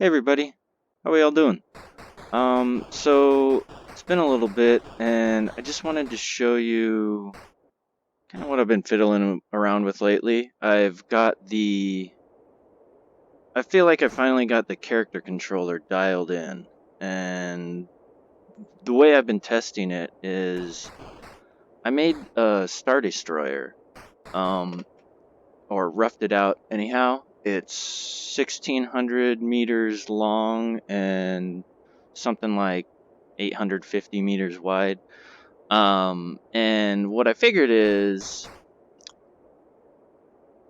Hey everybody, how are y'all doing? So it's been a little bit, and I just wanted to show you kind of what I've been fiddling around with lately. I feel like I finally got the character controller dialed in, and the way I've been testing it is I made a Star Destroyer, or roughed it out anyhow. It's 1600 meters long and something like 850 meters wide. And what I figured is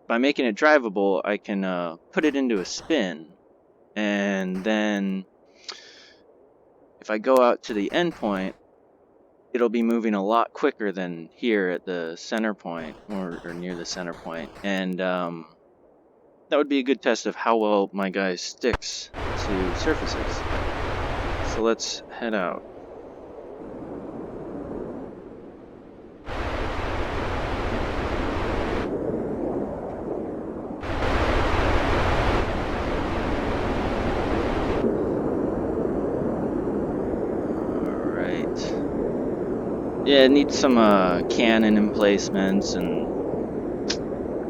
by making it drivable, I can put it into a spin, and then if I go out to the end point, it'll be moving a lot quicker than here at the center point or near the center point. And that would be a good test of how well my guy sticks to surfaces. So let's head out. Alright. Yeah, it needs some cannon emplacements and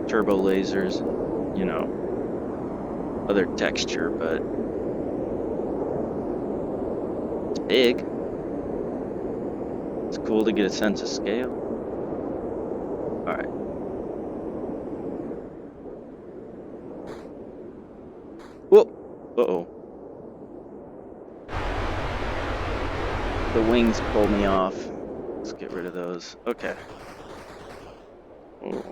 turbo lasers, you know, other texture, but it's big. It's cool to get a sense of scale. Alright. Whoop! Uh-oh. The wings pull me off. Let's get rid of those. Okay. Oh.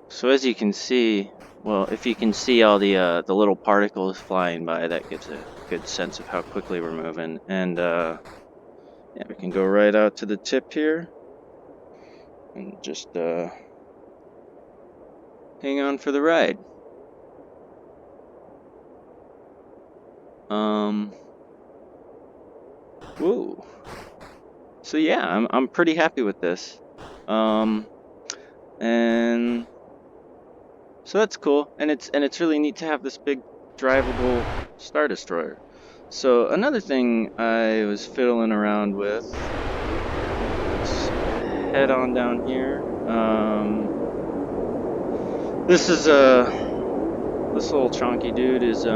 So as you can see, well, if you can see all the little particles flying by, that gives a good sense of how quickly we're moving. And yeah, we can go right out to the tip here and just hang on for the ride. Whoa. So yeah, I'm pretty happy with this. And so that's cool, and it's really neat to have this big drivable Star Destroyer. So another thing I was fiddling around with, let's head on down here. This little chonky dude is a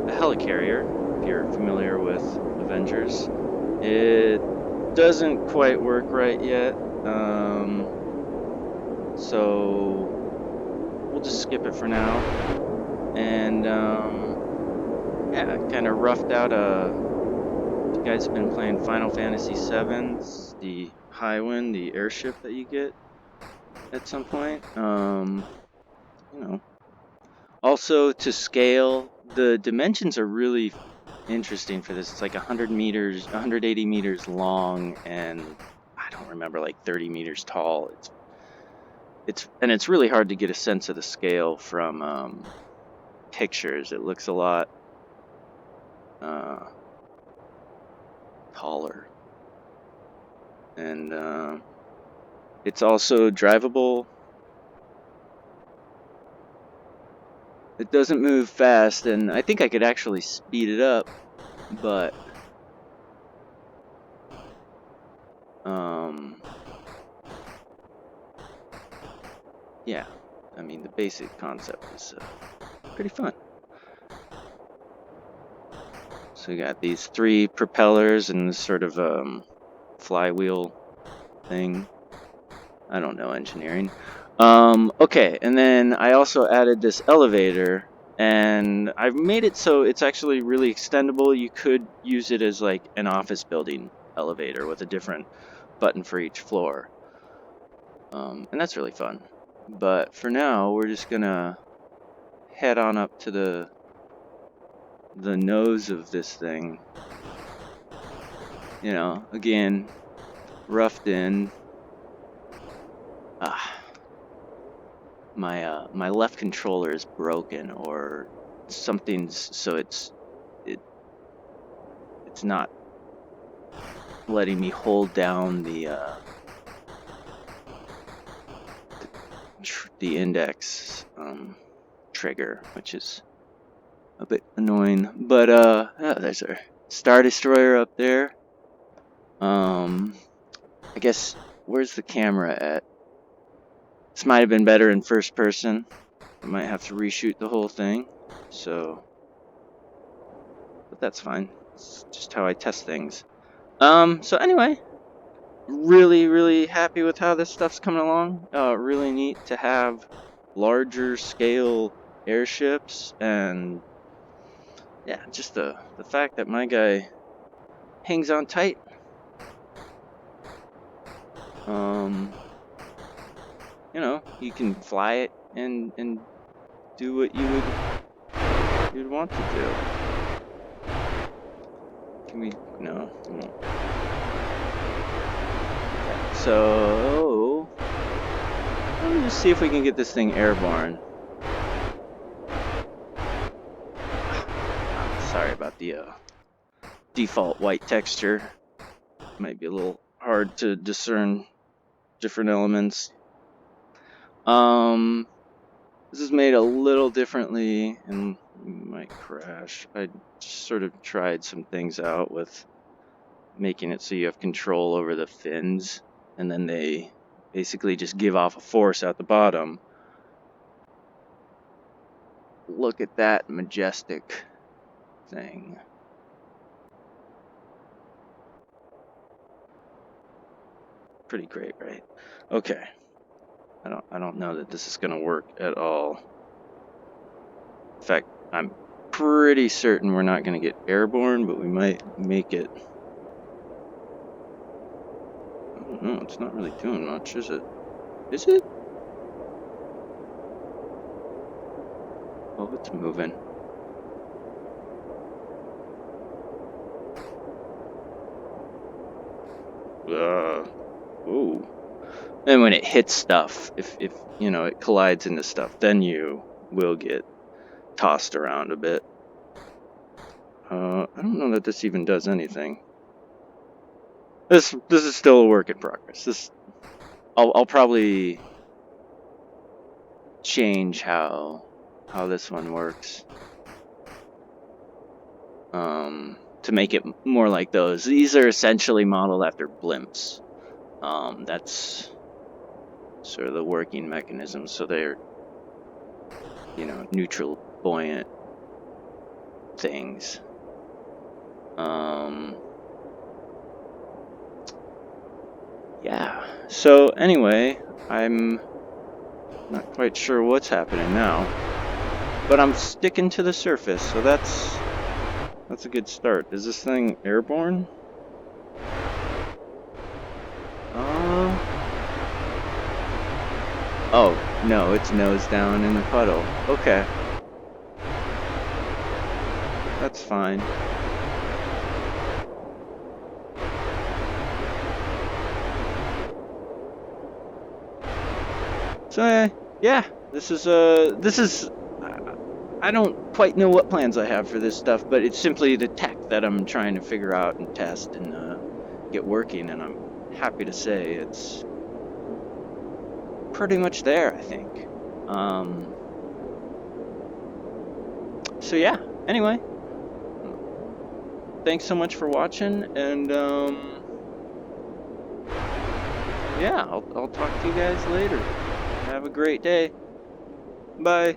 Helicarrier, if you're familiar with Avengers. It doesn't quite work right yet, so we'll just skip it for now. And yeah, kind of roughed out if you guys have been playing Final Fantasy 7, the Highwind, the airship that you get at some point. You know. Also, to scale, the dimensions are really interesting for this. It's like 100 meters, 180 meters long, and I don't remember, like 30 meters tall. It's really hard to get a sense of the scale from pictures. It looks a lot taller, and it's also drivable. It doesn't move fast, and I think I could actually speed it up, but yeah, I mean, the basic concept is pretty fun. So we got these 3 propellers and this sort of flywheel thing. I don't know engineering. Okay, and then I also added this elevator, and I've made it so it's actually really extendable. You could use it as like an office building elevator with a different button for each floor. And that's really fun. But for now, we're just gonna head on up to the nose of this thing. You know, again, roughed in. My left controller is broken or something's, so it's it's not letting me hold down the index trigger, which is a bit annoying. But yeah, there's our Star Destroyer up there. I guess, where's the camera at? This might have been better in first person. I might have to reshoot the whole thing. So, but that's fine. It's just how I test things. So anyway, really happy with how this stuff's coming along. Really neat to have larger scale airships, and yeah, just the fact that my guy hangs on tight. You know, you can fly it and do what you'd want to do. Can we? No. So let me just see if we can get this thing airborne. Sorry about the default white texture. Might be a little hard to discern different elements. This is made a little differently and might crash. I just sort of tried some things out with making it so you have control over the fins, and then they basically just give off a force at the bottom. Look at that majestic thing. Pretty great, right? Okay. I don't know that this is gonna work at all. In fact, I'm pretty certain we're not gonna get airborne, but we might make it. I don't know, it's not really doing much, is it? Is it? Oh, it's moving. Ooh. And when it hits stuff, if you know it collides into stuff, then you will get tossed around a bit. I don't know that this even does anything. This is still a work in progress. I'll probably change how this one works. To make it more like those. These are essentially modeled after blimps. That's sort of the working mechanism. So they're, you know, neutral buoyant things. Yeah. So anyway, I'm not quite sure what's happening now, but I'm sticking to the surface, so that's a good start. Is this thing airborne? Oh, no, it's nose down in the puddle. Okay. That's fine. So, yeah, this is, I don't quite know what plans I have for this stuff, but it's simply the tech that I'm trying to figure out and test and get working, and I'm happy to say it's pretty much there, I think. So yeah, anyway, thanks so much for watching, and yeah, I'll talk to you guys later. Have a great day. Bye.